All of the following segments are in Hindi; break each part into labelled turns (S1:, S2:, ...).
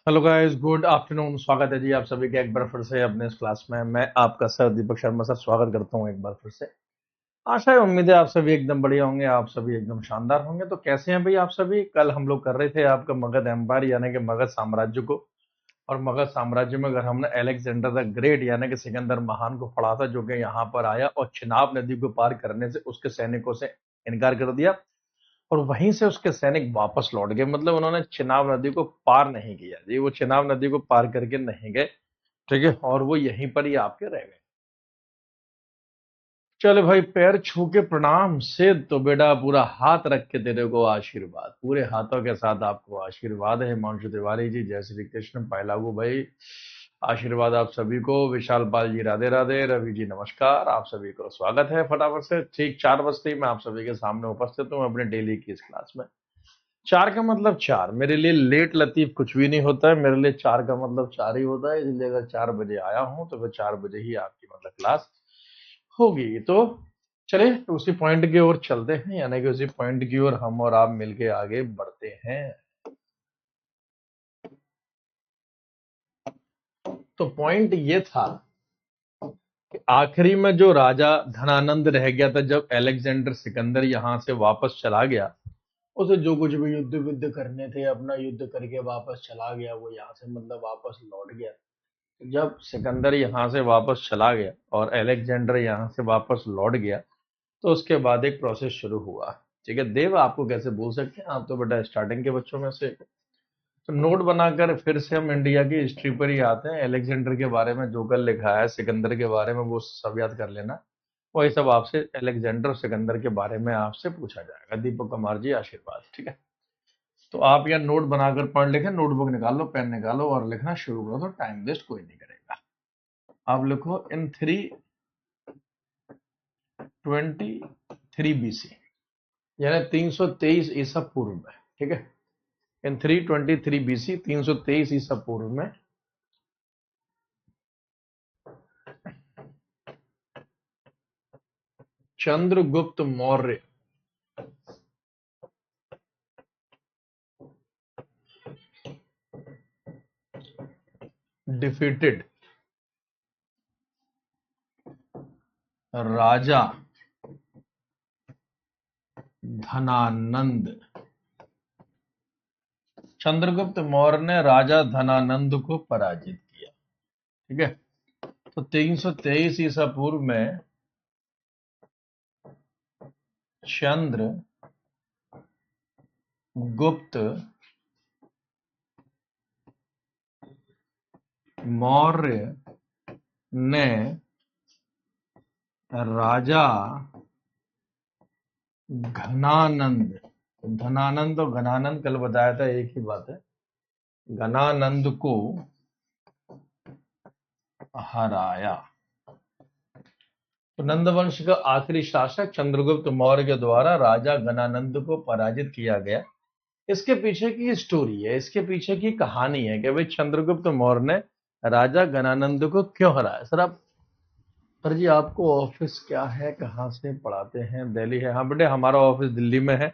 S1: Hello guys, good afternoon. स्वागत है जी आप सभी का एक बार फिर से अपने इस क्लास में। मैं आपका सर दीपक शर्मा सर स्वागत करता हूं एक बार फिर से। आशा है उम्मीद है आप सभी एकदम बढ़िया होंगे, आप सभी एकदम शानदार होंगे। तो कैसे हैं भाई आप सभी? कल हम लोग कर रहे थे आपका मगध एम्पायर यानी कि मगध साम्राज्य को। और मगध साम्राज्य में अगर हमने अलेक्जेंडर द ग्रेट यानी कि सिकंदर महान को पढ़ा था, जो कि यहाँ पर आया और चिनाब नदी को पार करने से उसके सैनिकों से इनकार कर दिया। और वहीं से उसके सैनिक वापस लौट गए, मतलब उन्होंने चिनाब नदी को पार नहीं किया जी, वो चिनाब नदी को पार करके नहीं गए। ठीक है, और वो यहीं पर ही आपके रह गए। चले भाई, पैर छू के प्रणाम से तो बेटा पूरा हाथ रख के तेरे को आशीर्वाद, पूरे हाथों के साथ आपको आशीर्वाद है। हिमांशु तिवारी जी, जय श्री कृष्ण, पायलागू भाई आशीर्वाद आप सभी को। विशाल पाल जी राधे राधे, रवि जी नमस्कार, आप सभी को स्वागत है। फटाफट से ठीक 4 बजते ही मैं आप सभी के सामने उपस्थित हूँ अपने डेली की इस क्लास में। 4 का मतलब 4, मेरे लिए लेट लतीफ कुछ भी नहीं होता है। मेरे लिए 4 का मतलब 4 ही होता है, इसलिए अगर 4 बजे आया हूं तो फिर 4 बजे ही आपकी मतलब क्लास होगी। तो चले उसी पॉइंट की ओर चलते हैं, यानी कि उसी पॉइंट की ओर हम और आप मिलके आगे बढ़ते हैं। तो पॉइंट ये था कि आखिरी में जो राजा धनानंद रह गया था, जब अलेक्जेंडर सिकंदर यहां से वापस चला गया, उसे जो कुछ भी युद्ध विद्ध करने थे अपना युद्ध करके वापस चला गया, वो यहाँ से मतलब वापस लौट गया। जब सिकंदर यहाँ से वापस चला गया और अलेक्जेंडर यहाँ से वापस लौट गया, तो उसके बाद एक प्रोसेस शुरू हुआ। ठीक है, देव आपको कैसे भूल सकते हैं, आप तो बेटा स्टार्टिंग के बच्चों में से। तो नोट बनाकर फिर से हम इंडिया की हिस्ट्री पर ही आते हैं। अलेक्जेंडर के बारे में जो कल लिखा है, सिकंदर के बारे में वो सब याद कर लेना। वही सब आपसे अलेक्जेंडर सिकंदर के बारे में आपसे पूछा जाएगा। दीपक कुमार जी आशीर्वाद। ठीक है, तो आप यहाँ नोट बनाकर पढ़ लिखें, नोटबुक निकालो, पेन निकालो और लिखना शुरू करो, तो टाइम वेस्ट कोई नहीं करेगा। आप लिखो इन 323 BC, यानी 323 ईसा पूर्व में। ठीक है, इन 323 BC, 323 ईसा पूर्व में चंद्रगुप्त मौर्य डिफीटेड राजा धनानंद। चंद्रगुप्त मौर्य ने राजा धनानंद को पराजित किया। ठीक है, तो 323 ईसा पूर्व में चंद्र गुप्त मौर्य ने राजा घनानंद, धनानंद और घनानंद कल बताया था एक ही बात है, घनानंद को हराया। तो नंद वंश का आखिरी शासक चंद्रगुप्त मौर्य के द्वारा राजा घनानंद को पराजित किया गया। इसके पीछे की स्टोरी है, इसके पीछे की कहानी है कि भाई चंद्रगुप्त मौर्य ने राजा घनानंद को क्यों हराया। सर जी आपको ऑफिस क्या है, कहाँ से पढ़ाते हैं? दिल्ली है? हाँ बेटे, हमारा ऑफिस दिल्ली में है।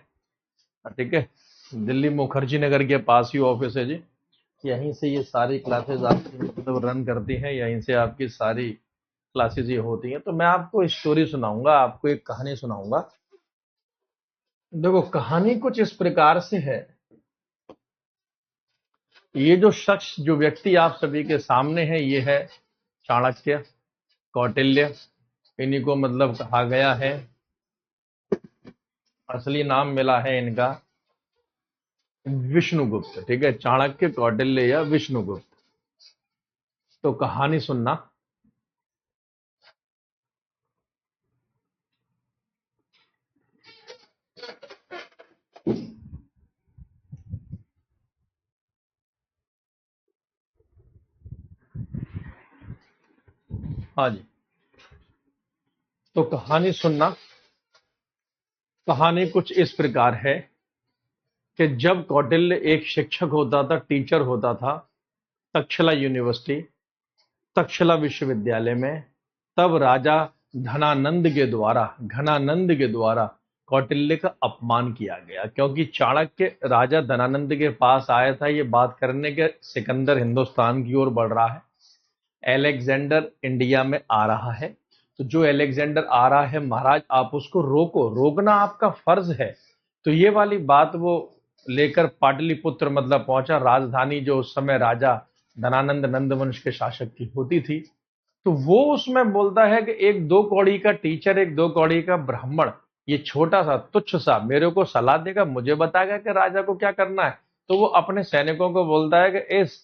S1: ठीक है, दिल्ली मुखर्जी नगर के पास ही ऑफिस है जी। यहीं से ये सारी क्लासेस आपकी मतलब रन करती हैं, यहीं से आपकी सारी क्लासेस ये होती हैं। तो मैं आपको स्टोरी सुनाऊंगा, आपको एक कहानी सुनाऊंगा। देखो कहानी कुछ इस प्रकार से है, ये जो शख्स, जो व्यक्ति आप सभी के सामने है, ये है चाणक्य, कौटिल्य। इन्हीं को मतलब कहा गया है, असली नाम मिला है इनका विष्णुगुप्त। ठीक है, चाणक्य, कौटिल्य या विष्णुगुप्त। तो कहानी सुनना। हाँ जी, तो कहानी सुनना। कहानी कुछ इस प्रकार है कि जब कौटिल्य एक शिक्षक होता था, टीचर होता था तक्षशिला यूनिवर्सिटी, तक्षशिला विश्वविद्यालय में, तब राजा घनानंद के द्वारा कौटिल्य का अपमान किया गया, क्योंकि चाणक्य राजा धनानंद के पास आया था ये बात करने के सिकंदर हिंदुस्तान की ओर बढ़ रहा है, एलेक्जेंडर इंडिया में आ रहा है, तो जो एलेक्जेंडर आ रहा है महाराज आप उसको रोको, रोकना आपका फर्ज है। तो ये वाली बात वो लेकर पाटलिपुत्र मतलब पहुंचा, राजधानी जो उस समय राजा धनानंद नंद वंश के शासक की होती थी। तो वो उसमें बोलता है कि एक दो कौड़ी का टीचर, एक दो कौड़ी का ब्राह्मण, ये छोटा सा तुच्छ सा मेरे को सलाह देगा, मुझे बताएगा कि राजा को क्या करना है। तो वो अपने सैनिकों को बोलता है कि इस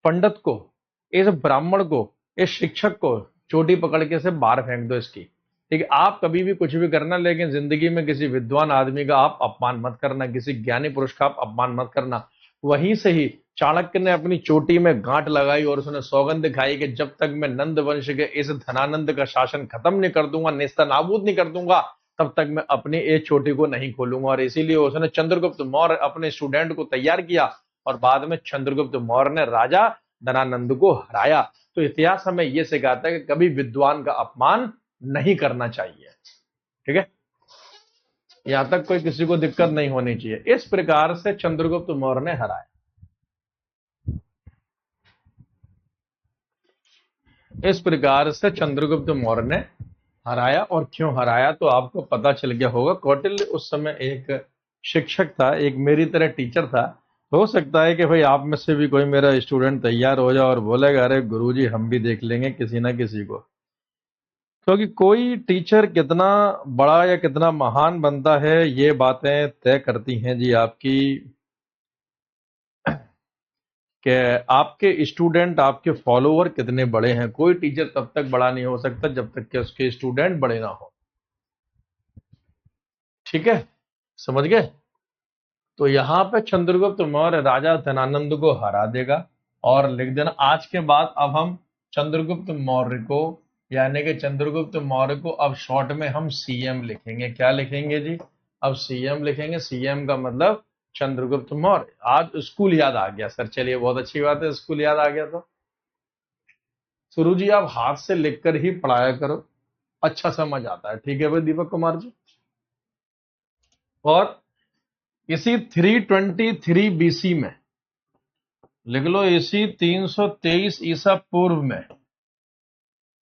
S1: पंडित को, इस ब्राह्मण को, इस शिक्षक को चोटी पकड़ के से बाहर फेंक दो इसकी। ठीक है, आप कभी भी कुछ भी करना, लेकिन जिंदगी में किसी विद्वान आदमी का आप अपमान मत करना, किसी ज्ञानी पुरुष का आप अपमान मत करना। वहीं से ही चाणक्य ने अपनी चोटी में गांठ लगाई और उसने सौगंध खाई कि जब तक मैं नंद वंश के इस धनानंद का शासन खत्म नहीं कर दूंगा, नेस्तनाबूद नहीं कर दूंगा, तब तक मैं अपनी इस चोटी को नहीं खोलूंगा। और इसीलिए उसने चंद्रगुप्त मौर्य अपने स्टूडेंट को तैयार किया और बाद में चंद्रगुप्त मौर्य ने राजा धनानंद को हराया। तो इतिहास हमें यह सिखाता है कि कभी विद्वान का अपमान नहीं करना चाहिए। ठीक है, यहां तक कोई किसी को दिक्कत नहीं होनी चाहिए। इस प्रकार से चंद्रगुप्त मौर्य ने हराया। इस प्रकार से चंद्रगुप्त मौर्य ने हराया। और क्यों हराया तो आपको पता चल गया होगा। कौटिल्य उस समय एक शिक्षक था, एक मेरी तरह टीचर था। हो सकता है कि भाई आप में से भी कोई मेरा स्टूडेंट तैयार हो जाए और बोलेगा अरे गुरुजी हम भी देख लेंगे किसी ना किसी को। क्योंकि कोई टीचर कितना बड़ा या कितना महान बनता है ये बातें तय करती हैं जी आपकी, कि आपके स्टूडेंट, आपके फॉलोवर कितने बड़े हैं। कोई टीचर तब तक बड़ा नहीं हो सकता जब तक कि उसके स्टूडेंट बड़े ना हो। ठीक है, समझ गए। तो यहां पे चंद्रगुप्त मौर्य राजा धनानंद को हरा देगा। और लिख देना आज के बाद अब हम चंद्रगुप्त मौर्य को, यानी कि चंद्रगुप्त मौर्य को अब शॉर्ट में हम सीएम लिखेंगे। क्या लिखेंगे जी? अब सीएम लिखेंगे। सीएम का मतलब चंद्रगुप्त मौर्य। आज स्कूल याद आ गया सर, चलिए बहुत अच्छी बात है, स्कूल याद आ गया। तो सुरु जी आप हाथ से लिखकर ही पढ़ाया करो, अच्छा समझ आता है। ठीक है भाई दीपक कुमार जी। और इसी 323 बीसी में लिख लो, इसी 323 ईसा पूर्व में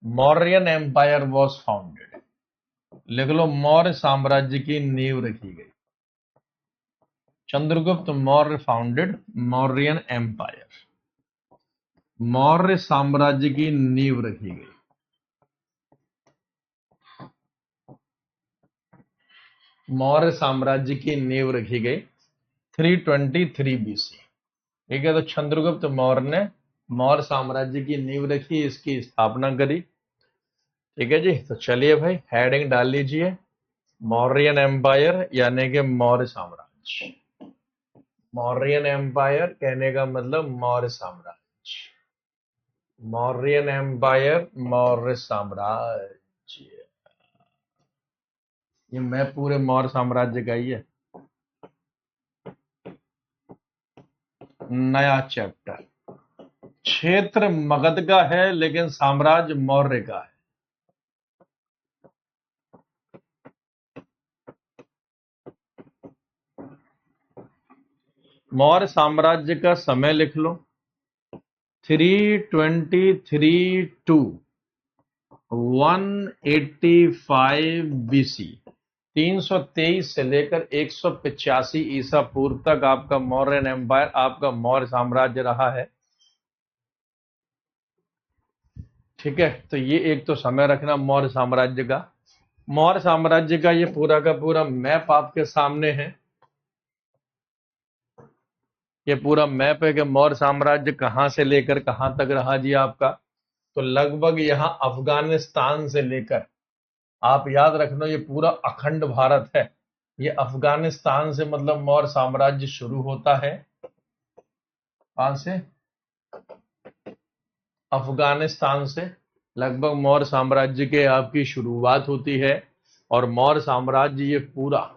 S1: मौर्यन एम्पायर वॉज फाउंडेड। लिख लो, मौर्य साम्राज्य की नींव रखी गई। चंद्रगुप्त मौर्य फाउंडेड मौर्यन एम्पायर, मौर्य साम्राज्य की नींव रखी गई। मौर्य साम्राज्य की नींव रखी गई 323 बीसी। ठीक है, तो चंद्रगुप्त मौर्य ने मौर्य साम्राज्य की नींव रखी, इसकी स्थापना करी। ठीक है जी, तो चलिए भाई हेडिंग डाल लीजिए, मौर्यन एम्पायर यानी कि मौर्य साम्राज्य। मौर्यन एम्पायर कहने का मतलब मौर्य साम्राज्य। मौर्यन एम्पायर, मौर्य साम्राज्य। ये मैं पूरे मौर्य साम्राज्य का ही है। नया चैप्टर। क्षेत्र मगध का है लेकिन साम्राज्य मौर्य का है। मौर्य साम्राज्य का समय लिख लो 323 टू 185 बीसी। 323 से लेकर 185 ईसा पूर्व तक आपका मौर्यन एम्पायर, आपका मौर्य साम्राज्य रहा है। ठीक है, तो ये एक तो समय रखना मौर्य साम्राज्य का। मौर्य साम्राज्य का ये पूरा का पूरा मैप आपके सामने है। ये पूरा मैप है कि मौर्य साम्राज्य कहां से लेकर कहां तक रहा जी आपका। तो लगभग यहां अफगानिस्तान से लेकर, आप याद रखना ये पूरा अखंड भारत है। ये अफगानिस्तान से मतलब मौर्य साम्राज्य शुरू होता है। कहां से? अफगानिस्तान से लगभग मौर्य साम्राज्य के आपकी शुरुआत होती है। और मौर्य साम्राज्य ये पूरा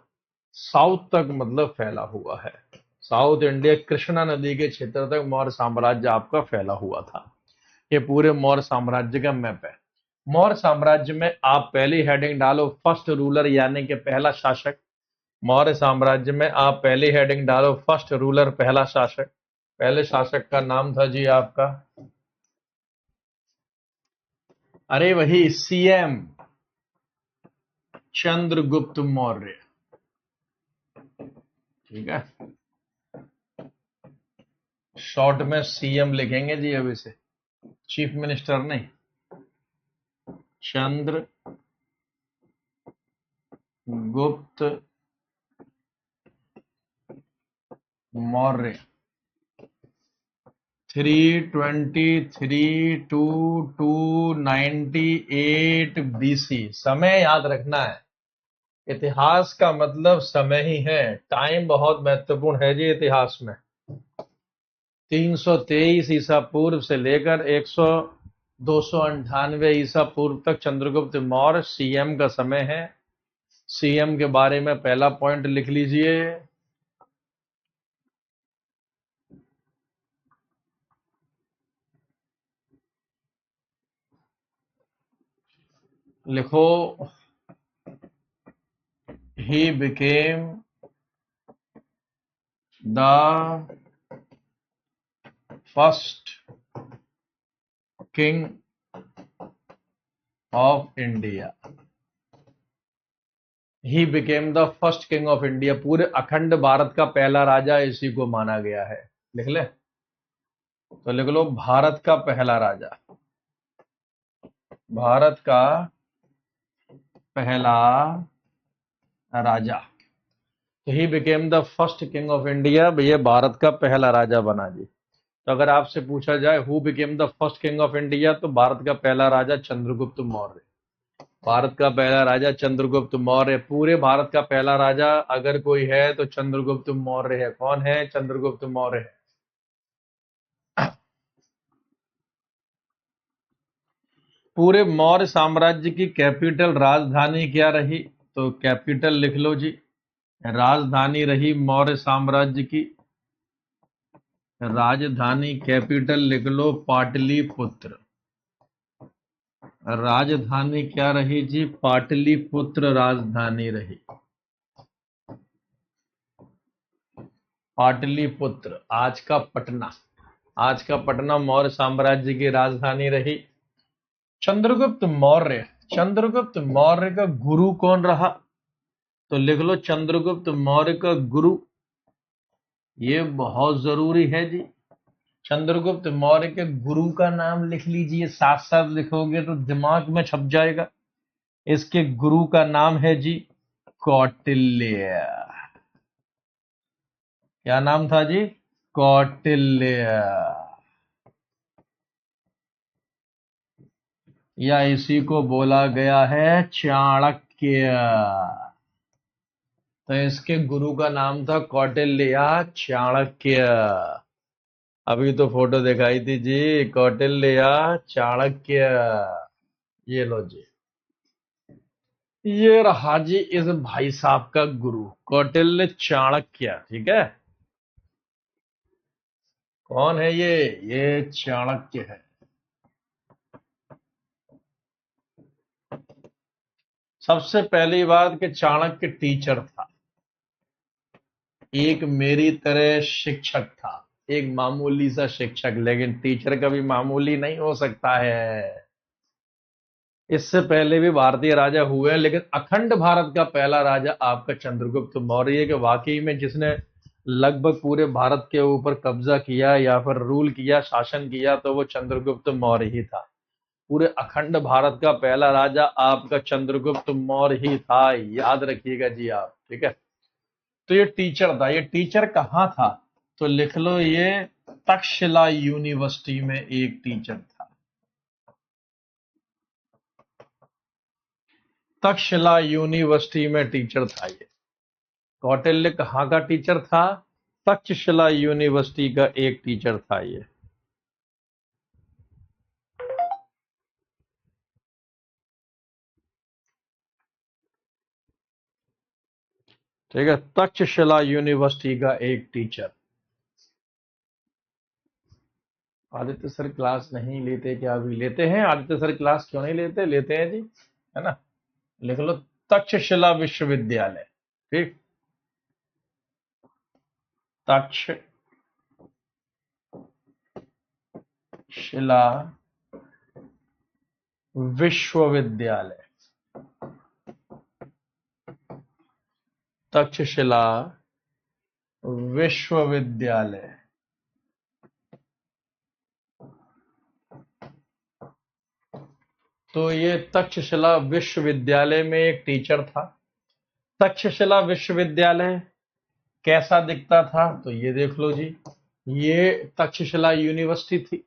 S1: साउथ तक मतलब फैला हुआ है। साउथ इंडिया, कृष्णा नदी के क्षेत्र तक मौर्य साम्राज्य आपका फैला हुआ था। ये पूरे मौर्य साम्राज्य का मैप है। मौर्य साम्राज्य में आप पहली हेडिंग डालो फर्स्ट रूलर यानी कि पहला शासक। मौर्य साम्राज्य में आप पहली हेडिंग डालो, फर्स्ट रूलर, पहला शासक। पहले शासक का नाम था जी आपका, अरे वही सीएम, चंद्रगुप्त मौर्य। ठीक है, शॉर्ट में सीएम लिखेंगे जी अभी से, चीफ मिनिस्टर नहीं। Chandragupta Maurya 323 to 298 BC. समय याद रखना है, इतिहास का मतलब समय ही है। टाइम बहुत महत्वपूर्ण है जी इतिहास में। 323 ईसा पूर्व से लेकर 298 ईसा पूर्व तक चंद्रगुप्त मौर्य सीएम का समय है। सीएम के बारे में पहला पॉइंट लिख लीजिए, लिखो, he became the first king of India। He became the first king of India, पूरे अखंड भारत का पहला राजा इसी को माना गया है। लिख ले, तो लिख लो भारत का पहला राजा, भारत का पहला राजा। तो he became the first king of India, ये भारत का पहला राजा बना जी। तो अगर आपसे पूछा जाए who became the first king of India, तो भारत का पहला राजा चंद्रगुप्त मौर्य। भारत का पहला राजा चंद्रगुप्त मौर्य। पूरे भारत का पहला राजा अगर कोई है तो चंद्रगुप्त मौर्य है। कौन है? चंद्रगुप्त मौर्य है। पूरे मौर्य साम्राज्य की कैपिटल राजधानी क्या रही? तो कैपिटल लिख लो जी, राजधानी रही मौर्य साम्राज्य की, राजधानी कैपिटल लिख लो पाटलिपुत्र। राजधानी क्या रही जी? पाटलिपुत्र राजधानी रही, पाटलिपुत्र, आज का पटना। आज का पटना मौर्य साम्राज्य की राजधानी रही। चंद्रगुप्त मौर्य, चंद्रगुप्त मौर्य का गुरु कौन रहा? तो लिख लो चंद्रगुप्त मौर्य का गुरु, ये बहुत जरूरी है जी। चंद्रगुप्त मौर्य के गुरु का नाम लिख लीजिए, साथ साथ लिखोगे तो दिमाग में छप जाएगा। इसके गुरु का नाम है जी कौटिल्य। क्या नाम था जी? कौटिल्य, या इसी को बोला गया है चाणक्य। तो इसके गुरु का नाम था कौटिल्य या चाणक्य। अभी तो फोटो दिखाई थी जी, कौटिल्य या चाणक्य। ये लो जी, ये रहा जी इस भाई साहब का गुरु, कौटिल्य चाणक्य। ठीक है, कौन है ये चाणक्य है। सबसे पहली बात कि चाणक्य टीचर था, एक मेरी तरह शिक्षक था, एक मामूली सा शिक्षक, लेकिन टीचर कभी मामूली नहीं हो सकता है। इससे पहले भी भारतीय राजा हुए हैं, लेकिन अखंड भारत का पहला राजा आपका चंद्रगुप्त मौर्य के वाकई में जिसने लगभग पूरे भारत के ऊपर कब्जा किया या फिर रूल किया, शासन किया, तो वो चंद्रगुप्त मौर्य ही था। पूरे अखंड भारत का पहला राजा आपका चंद्रगुप्त मौर्य ही था, याद रखिएगा जी आप। ठीक है, तो ये टीचर था। ये टीचर कहाँ था? तो लिख लो, ये तक्षशिला यूनिवर्सिटी में एक टीचर था। तक्षशिला यूनिवर्सिटी में टीचर था ये। कौटिल्य कहाँ का टीचर था? तक्षशिला यूनिवर्सिटी का एक टीचर था ये। ठीक है, तक्षशिला यूनिवर्सिटी का एक टीचर। आदित्य सर क्लास नहीं लेते क्या? अभी लेते हैं आदित्य सर क्लास, क्यों नहीं लेते? लेते हैं जी, है ना। लिख लो तक्षशिला विश्वविद्यालय। ठीक, तक्षशिला विश्वविद्यालय, तक्षशिला विश्वविद्यालय। तो ये तक्षशिला विश्वविद्यालय में एक टीचर था। तक्षशिला विश्वविद्यालय कैसा दिखता था, तो ये देख लो जी, ये तक्षशिला यूनिवर्सिटी थी,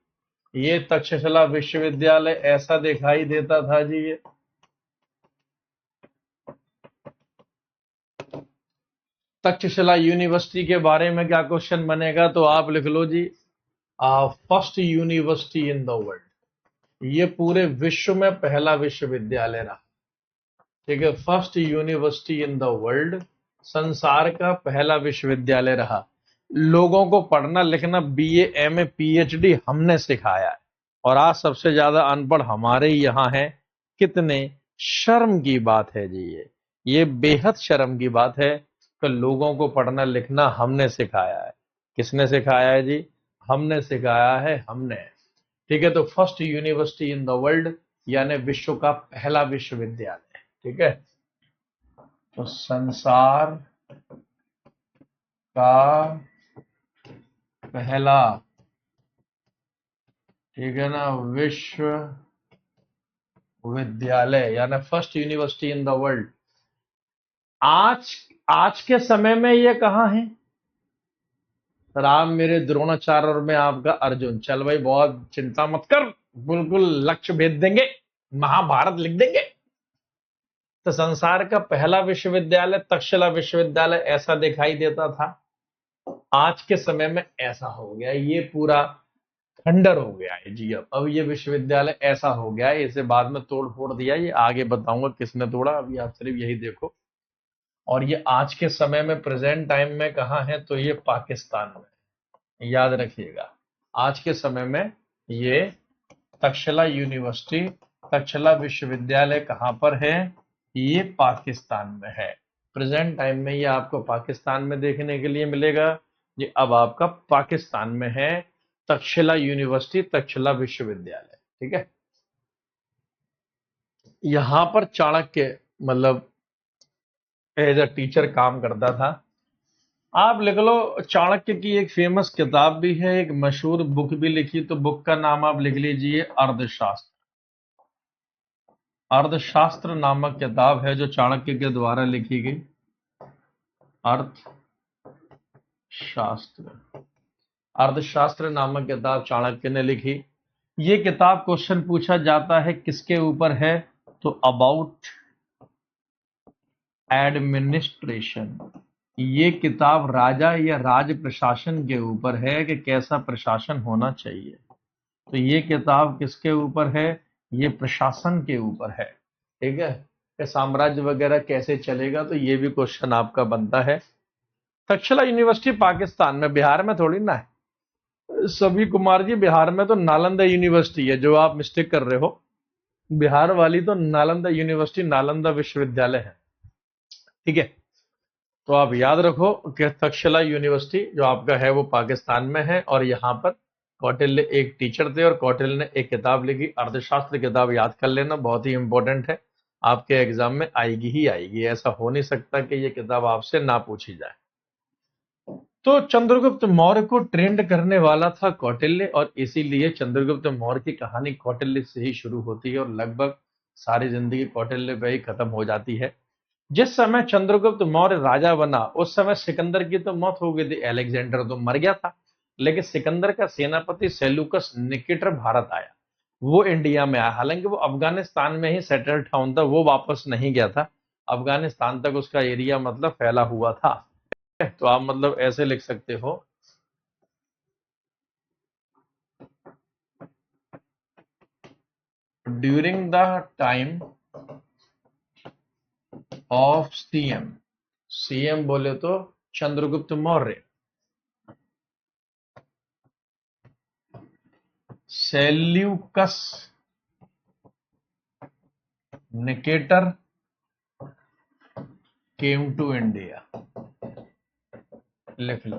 S1: ये तक्षशिला विश्वविद्यालय ऐसा दिखाई देता था जी। ये तक्षशिला यूनिवर्सिटी के बारे में क्या क्वेश्चन बनेगा, तो आप लिख लो जी, first university in the world, ये पूरे विश्व में पहला विश्वविद्यालय रहा। ठीक है, first university in the world, संसार का पहला विश्वविद्यालय रहा। लोगों को पढ़ना लिखना, बीए एमए पीएचडी हमने सिखाया है, और आज सबसे ज्यादा अनपढ़ हमारे ही यहाँ है। कितने शर्म की बात है जी, ये बेहद शर्म की बात है कि लोगों को पढ़ना लिखना हमने सिखाया है। किसने सिखाया है जी? हमने सिखाया है, हमने। ठीक है, तो first university in the world यानी विश्व का पहला विश्वविद्यालय। ठीक है, तो संसार का पहला, ठीक है ना, विश्वविद्यालय यानी first university in the world. आज के समय में ये कहाँ है? राम मेरे द्रोणाचार्य और मैं आपका अर्जुन। चल भाई, बहुत चिंता मत कर, बिल्कुल लक्ष्य भेद देंगे, महाभारत लिख देंगे। तो संसार का पहला विश्वविद्यालय तक्षशिला विश्वविद्यालय ऐसा दिखाई देता था। आज के समय में ऐसा हो गया, ये पूरा खंडर हो गया है जी। अब ये विश्वविद्यालय ऐसा हो गया है, इसे बाद में तोड़ फोड़ दिया, ये आगे बताऊंगा किसने तोड़ा, अभी आप सिर्फ यही देखो। और ये आज के समय में प्रेजेंट टाइम में कहाँ है, तो ये पाकिस्तान में, याद रखिएगा। आज के समय में ये तक्षशिला यूनिवर्सिटी, तक्षशिला विश्वविद्यालय कहाँ पर है? ये पाकिस्तान में है। प्रेजेंट टाइम में ये आपको पाकिस्तान में देखने के लिए मिलेगा। ये अब आपका पाकिस्तान में है, तक्षशिला यूनिवर्सिटी, तक्षशिला विश्वविद्यालय। ठीक है, यहां पर चाणक्य मतलब एज अ टीचर काम करता था। आप लिख लो, चाणक्य की एक फेमस किताब भी है, एक मशहूर बुक भी लिखी, तो बुक का नाम आप लिख लीजिए अर्थशास्त्र। अर्थशास्त्र नामक किताब है जो चाणक्य के द्वारा लिखी गई, अर्थशास्त्र। अर्थशास्त्र नामक किताब चाणक्य ने लिखी। ये किताब क्वेश्चन पूछा जाता है किसके ऊपर है, तो अबाउट एडमिनिस्ट्रेशन। ये किताब राजा या राज प्रशासन के ऊपर है कि कैसा प्रशासन होना चाहिए। तो ये किताब किसके ऊपर है? ये प्रशासन के ऊपर है। ठीक है, कि साम्राज्य वगैरह कैसे चलेगा, तो ये भी क्वेश्चन आपका बनता है। तक्षशिला यूनिवर्सिटी पाकिस्तान में, बिहार में थोड़ी ना है सभी कुमार जी। बिहार में तो नालंदा यूनिवर्सिटी है, जो आप मिस्टेक कर रहे हो। बिहार वाली तो नालंदा यूनिवर्सिटी, नालंदा विश्वविद्यालय है। ठीक है, तो आप याद रखो कि तक्षशिला यूनिवर्सिटी जो आपका है वो पाकिस्तान में है, और यहाँ पर कौटिल्य एक टीचर थे, और कौटिल्य ने एक किताब लिखी, अर्थशास्त्र किताब। याद कर लेना, बहुत ही इंपॉर्टेंट है, आपके एग्जाम में आएगी ही आएगी। ऐसा हो नहीं सकता कि ये किताब आपसे ना पूछी जाए। तो चंद्रगुप्त मौर्य को ट्रेंड करने वाला था कौटिल्य, और इसीलिए चंद्रगुप्त मौर्य की कहानी कौटिल्य से ही शुरू होती है, और लगभग सारी जिंदगी कौटिल्य पे ही खत्म हो जाती है। जिस समय चंद्रगुप्त मौर्य राजा बना, उस समय सिकंदर की तो मौत हो गई थी, अलेक्जेंडर तो मर गया था। लेकिन सिकंदर का सेनापति सेल्यूकस निकेटर भारत आया, वो इंडिया में आया। हालांकि वो अफगानिस्तान में ही सेटल टाउन था, वो वापस नहीं गया था अफगानिस्तान तक, उसका एरिया मतलब फैला हुआ था। तो आप मतलब ऐसे लिख सकते हो, during the time of CM, CM बोले तो Chandragupta Maurya, Seleucus Nicator came to India, लिख लो।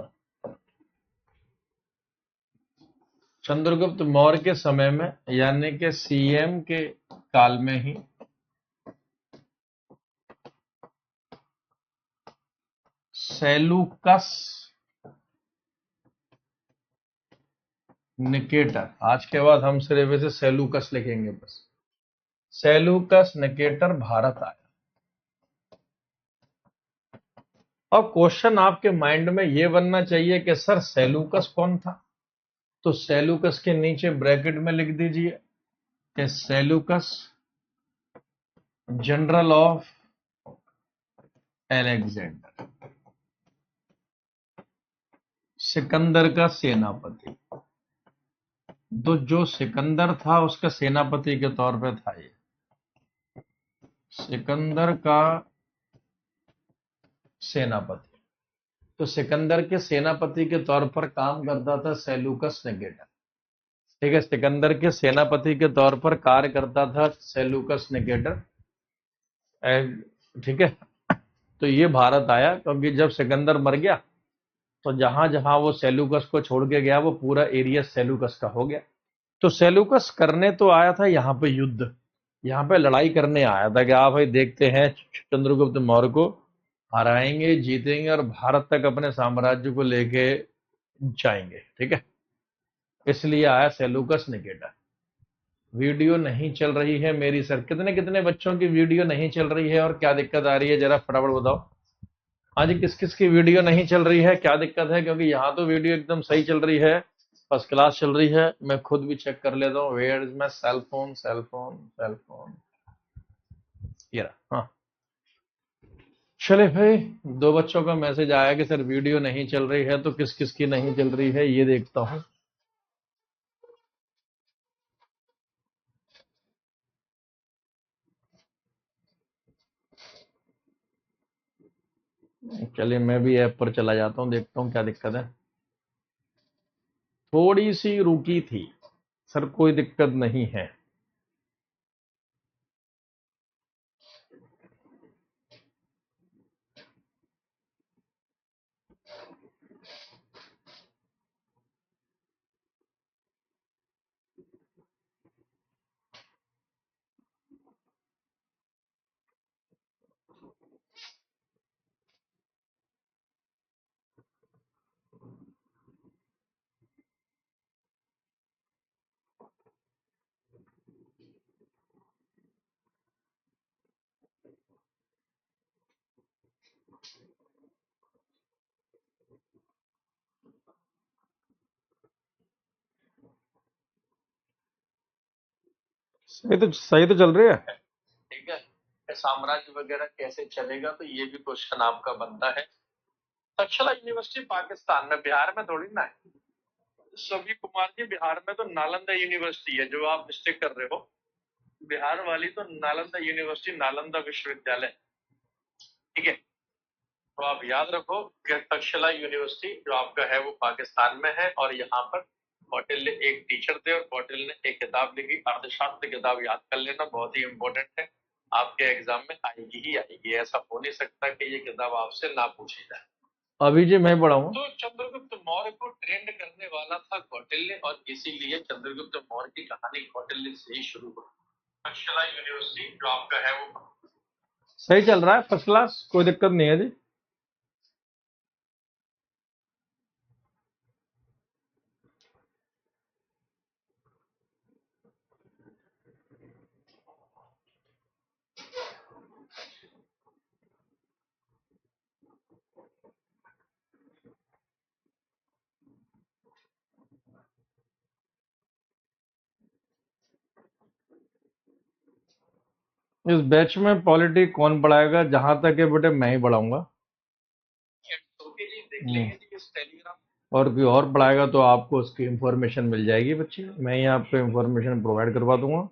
S1: चंद्रगुप्त मौर्य के समय में यानी कि सीएम के काल में ही सेलूकस निकेटर, आज के बाद हम सिर्फ इसे सेलूकस लिखेंगे बस, सेलूकस निकेटर भारत आया। अब क्वेश्चन आपके माइंड में यह बनना चाहिए कि सर सेलूकस कौन था, तो सेलूकस के नीचे ब्रैकेट में लिख दीजिए कि सेलूकस जनरल ऑफ एलेक्जेंडर, सिकंदर का सेनापति। तो जो सिकंदर था उसका सेनापति के तौर पे था ये, सिकंदर का सेनापति। तो सिकंदर के सेनापति के तौर पर काम करता था सेलूकस निकेटर। ठीक है, सिकंदर के सेनापति के तौर पर कार्य करता था सेलूकस निकेटर। ठीक है, तो ये भारत आया क्योंकि जब सिकंदर मर गया तो जहां जहां वो सेलूकस को छोड़ के गया वो पूरा एरिया सेलूकस का हो गया। तो सेलूकस करने तो आया था यहाँ पे युद्ध, यहाँ पे लड़ाई करने आया था कि आप भाई देखते हैं चंद्रगुप्त मौर्य को हराएंगे, जीतेंगे और भारत तक अपने साम्राज्य को लेके जाएंगे। ठीक है, इसलिए आया सेलूकस निकेटर। वीडियो नहीं चल रही है मेरी सर, कितने कितने बच्चों की वीडियो नहीं चल रही है और क्या दिक्कत आ रही है जरा फटाफट बताओ। आज किस किस की वीडियो नहीं चल रही है, क्या दिक्कत है? क्योंकि यहाँ तो वीडियो एकदम सही चल रही है, फर्स्ट क्लास चल रही है। मैं खुद भी चेक कर लेता हूँ, where is my cell phone, cell phone, cell phone, ये रहा। हाँ, चले भाई, दो बच्चों का मैसेज आया कि सर वीडियो नहीं चल रही है, तो किस किस की नहीं चल रही है ये देखता हूँ। चलिए मैं भी ऐप पर चला जाता हूँ, देखता हूँ क्या दिक्कत है। थोड़ी सी रुकी थी सर, कोई दिक्कत नहीं है। सही तो चल रही है। ठीक है, साम्राज्य वगैरह कैसे चलेगा, तो ये भी क्वेश्चन आपका बनता है। तक्षशिला यूनिवर्सिटी पाकिस्तान में, बिहार में थोड़ी ना है। सभी कुमार जी, बिहार में तो नालंदा यूनिवर्सिटी है, जो आप मिस्टेक कर रहे हो। बिहार वाली तो नालंदा यूनिवर्सिटी, नालंदा विश्वविद्यालय। ठीक है, तो आप याद रखो कि तक्षशिला यूनिवर्सिटी जो आपका है वो पाकिस्तान में है, और यहाँ पर कौटिल्य एक टीचर थे और कौटिल्य ने एक किताब लिखी, अर्थशास्त्र किताब, याद कर लेना, बहुत ही इंपॉर्टेंट है, आपके एग्जाम में आएगी ही आएगी। ऐसा हो नहीं सकता कि ये किताब आपसे ना पूछी जाए। अभी जी मैं पढ़ाऊंगा। तो चंद्रगुप्त मौर्य को ट्रेंड करने वाला था कौटिल्य, और इसीलिए चंद्रगुप्त मौर्य की कहानी कौटिल्य से ही शुरू हुई। तक्षशिला यूनिवर्सिटी जो आपका है वो सही चल रहा है, फर्स्ट क्लास, कोई दिक्कत नहीं है जी। इस बैच में पॉलिटी कौन पढ़ाएगा? जहां तक है बेटे मैं ही पढ़ाऊंगा। और कोई और पढ़ाएगा तो आपको उसकी इंफॉर्मेशन मिल जाएगी बच्चे, मैं ही आपको इंफॉर्मेशन प्रोवाइड करवा दूंगा।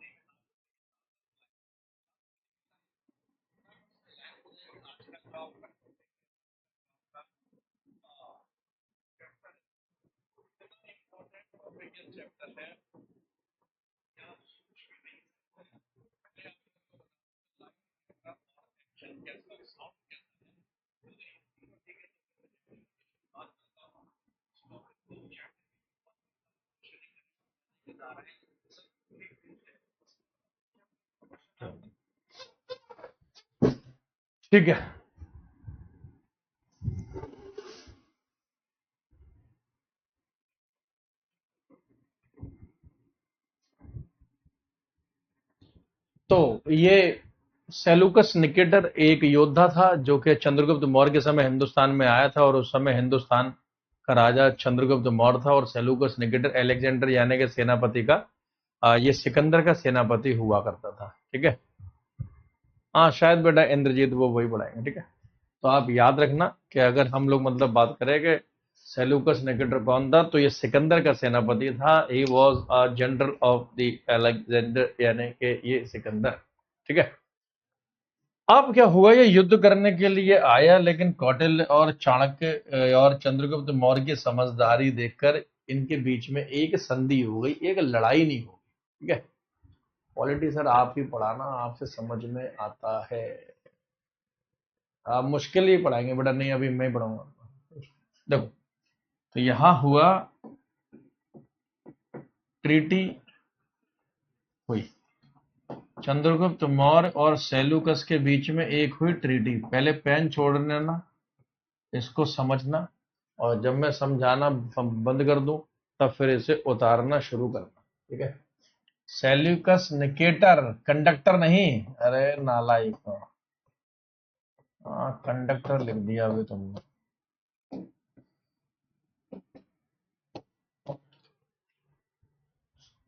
S1: ठीक है। तो ये सेलुकस निकेटर एक योद्धा था जो कि चंद्रगुप्त मौर्य के समय हिंदुस्तान में आया था, और उस समय हिंदुस्तान का राजा चंद्रगुप्त मौर्य था, और सेलुकस निकेटर अलेक्जेंडर यानी कि सेनापति का ये सिकंदर का सेनापति हुआ करता था। ठीक है। हाँ शायद बेटा इंद्रजीत वो वही पढ़ाएंगे। ठीक है। तो आप याद रखना कि अगर हम लोग मतलब बात करें कि सेलुकस निकेटर कौन था, तो ये सिकंदर का सेनापति था। He was a general of the Alexander यानी कि ये सिकंदर। ठीक है। अब क्या हुआ, ये युद्ध करने के लिए आया, लेकिन कौटिल्य और चाणक्य और चंद्रगुप्त मौर्य की समझदारी देखकर इनके बीच में एक संधि हो गई, एक लड़ाई नहीं हो गई। ठीक है। पॉलिटी सर आप ही पढ़ाना, आपसे समझ में आता है। आप मुश्किल ही पढ़ाएंगे बेटा, नहीं अभी मैं पढ़ाऊंगा। देखो, तो यहां हुआ ट्रीटी हुई, चंद्रगुप्त मौर्य और सेलुकस के बीच में एक हुई ट्रीटी। पहले पेन छोड़ने ना, इसको समझना, और जब मैं समझाना बंद कर दूं तब फिर इसे उतारना शुरू करना। ठीक है। सेल्यूकस निकेटर, कंडक्टर नहीं, अरे नालायक, हाँ कंडक्टर लिख दिया अभी तुमने।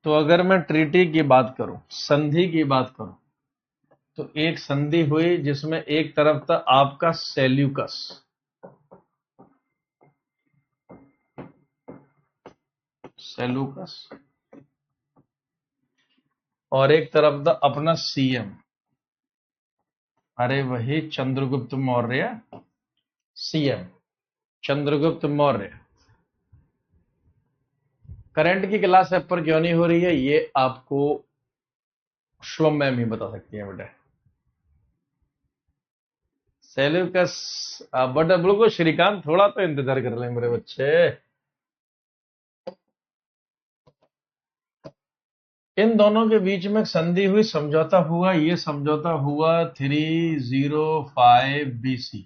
S1: तो अगर मैं ट्रीटी की बात करूं, संधि की बात करूं, तो एक संधि हुई जिसमें एक तरफ था आपका सेल्यूकस, सेलूकस, और एक तरफ था अपना सीएम, अरे वही चंद्रगुप्त मौर्य, सीएम चंद्रगुप्त मौर्य। करंट की क्लास ऐप पर क्यों नहीं हो रही है, ये आपको शुभम मैम ही बता सकती है बेटा। सेल्यूकस, बट बिल्कुल श्रीकांत, थोड़ा तो इंतजार कर ले मेरे बच्चे। इन दोनों के बीच में संधि हुई, समझौता हुआ। ये समझौता हुआ 305 बीसी,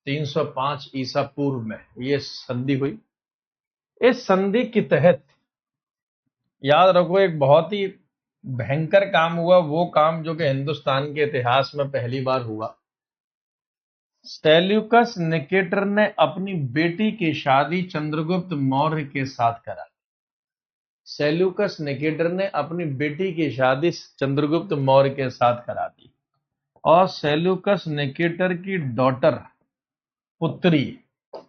S1: 305 ईसा पूर्व में ये संधि हुई। इस संधि के तहत याद रखो एक बहुत ही भयंकर काम हुआ, वो काम जो कि हिंदुस्तान के इतिहास में पहली बार हुआ। सेल्यूकस निकेटर ने अपनी बेटी की शादी चंद्रगुप्त मौर्य के साथ करा। सेल्यूकस निकेटर ने अपनी बेटी की शादी चंद्रगुप्त मौर्य के साथ करा दी, और सेल्यूकस निकेटर की डॉटर, पुत्री,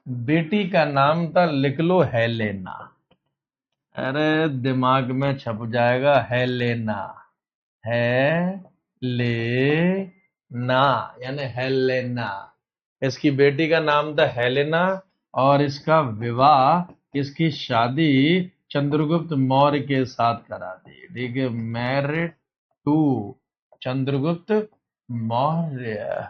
S1: बेटी का नाम था, लिख लो, हेलेना। अरे दिमाग में छप जाएगा, हेलेना, है ले ना, यानी हेलेना। इसकी बेटी का नाम था हेलेना, और इसका विवाह, इसकी शादी चंद्रगुप्त मौर्य के साथ करा दी। ठीक है, मैरिड टू चंद्रगुप्त मौर्य।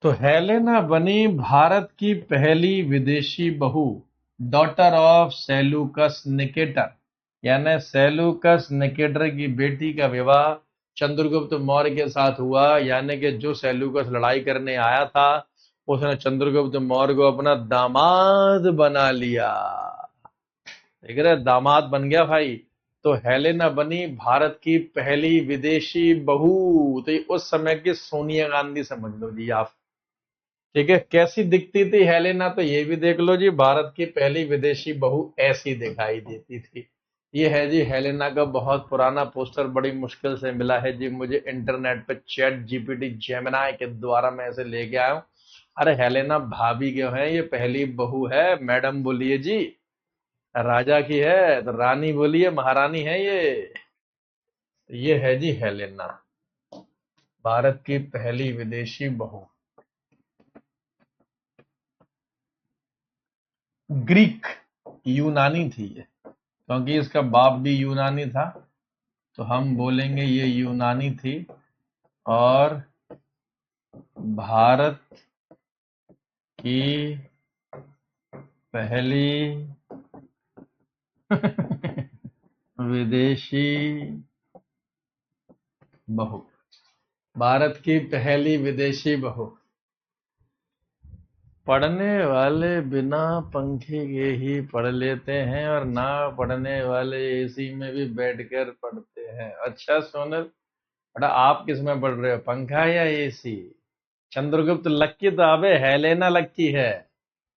S1: तो हेलेना बनी भारत की पहली विदेशी बहू, डॉटर ऑफ सेलूकस निकेटर, यानी सेलूकस निकेटर की बेटी का विवाह चंद्रगुप्त मौर्य के साथ हुआ। यानी कि जो सेलूकस लड़ाई करने आया था, उसने चंद्रगुप्त मौर्य को अपना दामाद बना लिया। देख रहे, दामाद बन गया भाई। तो हेलेना बनी भारत की पहली विदेशी बहू। तो ये उस समय की सोनिया गांधी समझ लो जी आप। ठीक है, कैसी दिखती थी हेलेना, तो ये भी देख लो जी, भारत की पहली विदेशी बहू ऐसी दिखाई देती थी। ये है जी हेलेना का बहुत पुराना पोस्टर, बड़ी मुश्किल से मिला है जी मुझे इंटरनेट पे, चैट जीपीटी जेमिनाई के द्वारा मैं ऐसे लेके आया हूं। अरे हेलेना भाभी क्यों है, ये पहली बहू है, मैडम बोलिए जी। राजा की है तो रानी बोलिए, महारानी है ये है जी हेलेना, भारत की पहली विदेशी बहू। ग्रीक, यूनानी थी ये, क्योंकि इसका बाप भी यूनानी था, तो हम बोलेंगे ये यूनानी थी। और भारत की पहली विदेशी बहू। भारत की पहली विदेशी बहू। पढ़ने वाले बिना पंखे के ही पढ़ लेते हैं और ना पढ़ने वाले एसी में भी बैठकर पढ़ते हैं। अच्छा सोनल, बेटा आप किस में पढ़ रहे हो, पंखा या एसी? चंद्रगुप्त लकी तो अबे हेलेना लकी है।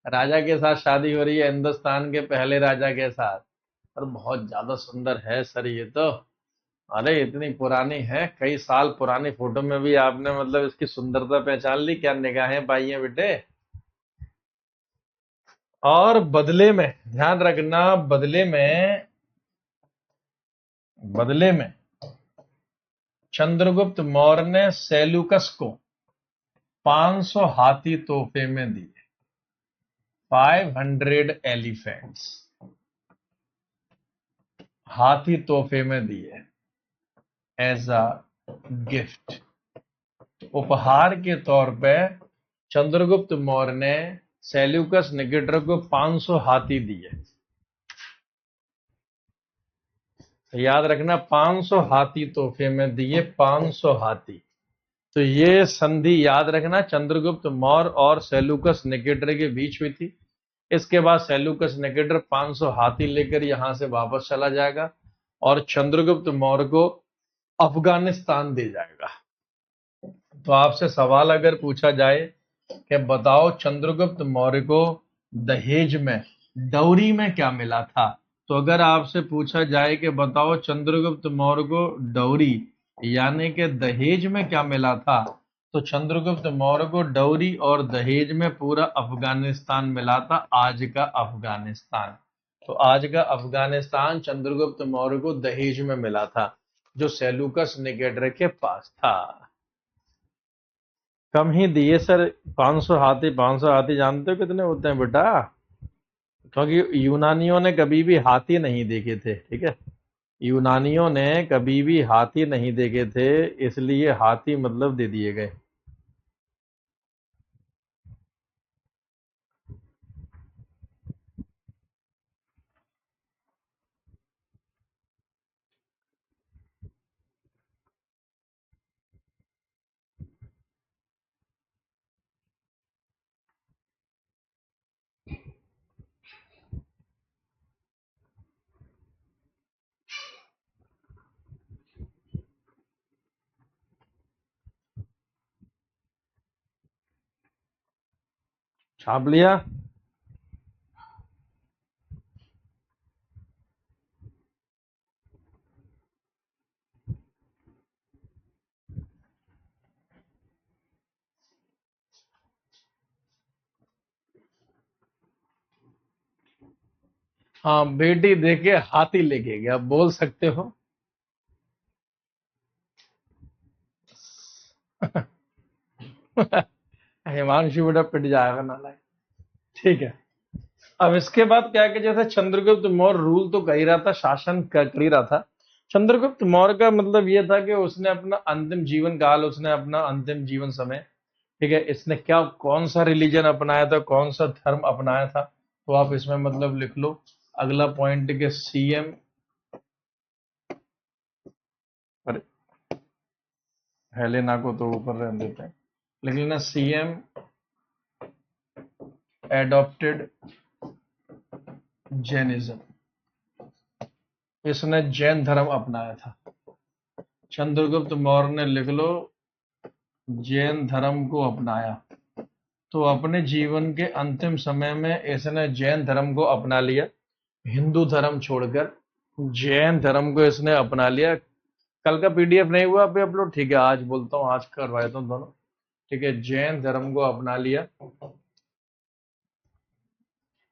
S1: राजा के साथ शादी हो रही है, हिंदुस्तान के पहले राजा के साथ। और बहुत ज्यादा सुंदर है सर ये तो। अरे इतनी पुरानी है, कई साल पुरानी फोटो में भी आपने मतलब इसकी सुंदरता पहचान ली। क्या निगाहें पाई हैं बेटे। और बदले में ध्यान रखना, बदले में चंद्रगुप्त मौर्य ने सेल्यूकस को 500 हाथी तोहफे में दिए। 500 एलिफेंट्स हाथी तोहफे में दिए एज अ गिफ्ट। उपहार के तौर पे चंद्रगुप्त मौर्य ने सेल्यूकस निकेटर को 500 हाथी दिए। तो याद रखना, 500 हाथी तोहफे में दिए, 500 हाथी। तो ये संधि याद रखना चंद्रगुप्त मौर्य और सेल्यूकस निकेटर के बीच हुई थी। इसके बाद सेल्यूकस निकेटर 500 हाथी लेकर यहां से वापस चला जाएगा और चंद्रगुप्त मौर्य को अफगानिस्तान दे जाएगा। तो आपसे सवाल अगर पूछा जाए कि बताओ चंद्रगुप्त मौर्य को दहेज में, डौरी में क्या मिला था, तो अगर आपसे पूछा जाए कि बताओ चंद्रगुप्त मौर्य को डौरी यानी कि दहेज में क्या मिला था, तो चंद्रगुप्त मौर्य को डौरी और दहेज में पूरा अफगानिस्तान मिला था, आज का अफगानिस्तान। तो आज का अफगानिस्तान चंद्रगुप्त मौर्य को दहेज में मिला था, जो सेल्यूकस निकेटर के पास था। कम ही दिए सर। 500 हाथी, 500 हाथी जानते हो कितने होते हैं बेटा? क्योंकि यूनानियों ने कभी भी हाथी नहीं देखे थे, ठीक है। यूनानियों ने कभी भी हाथी नहीं देखे थे, इसलिए हाथी मतलब दे दिए गए। छाप लिया। हाँ, बेटी देके हाथी लेके गया, बोल सकते हो। हिमांशु बेटा पिट जाएगा नालायक। ठीक है। अब इसके बाद क्या है कि जैसे चंद्रगुप्त मौर्य रूल तो कर ही रहा था, शासन कर ही रहा था। चंद्रगुप्त मौर्य का मतलब यह था कि उसने अपना अंतिम जीवन काल, उसने अपना अंतिम जीवन समय, ठीक है, इसने क्या कौन सा रिलीजन अपनाया था, कौन सा धर्म अपनाया था, तो आप इसमें मतलब लिख लो। अगला पॉइंट के सीएम, अरे हेलेना को तो ऊपर रहने देते हैं, लिख लेना सीएम एडॉप्टेड जैनिज्म। इसने जैन धर्म अपनाया था। चंद्रगुप्त मौर्य ने लिख लो जैन धर्म को अपनाया। तो अपने जीवन के अंतिम समय में इसने जैन धर्म को अपना लिया, हिंदू धर्म छोड़कर जैन धर्म को इसने अपना लिया। कल का पीडीएफ नहीं हुआ अभी अपलोड, ठीक है, आज बोलता हूँ, आज करवा देता हूँ दोनों। ठीक है, जैन धर्म को अपना लिया।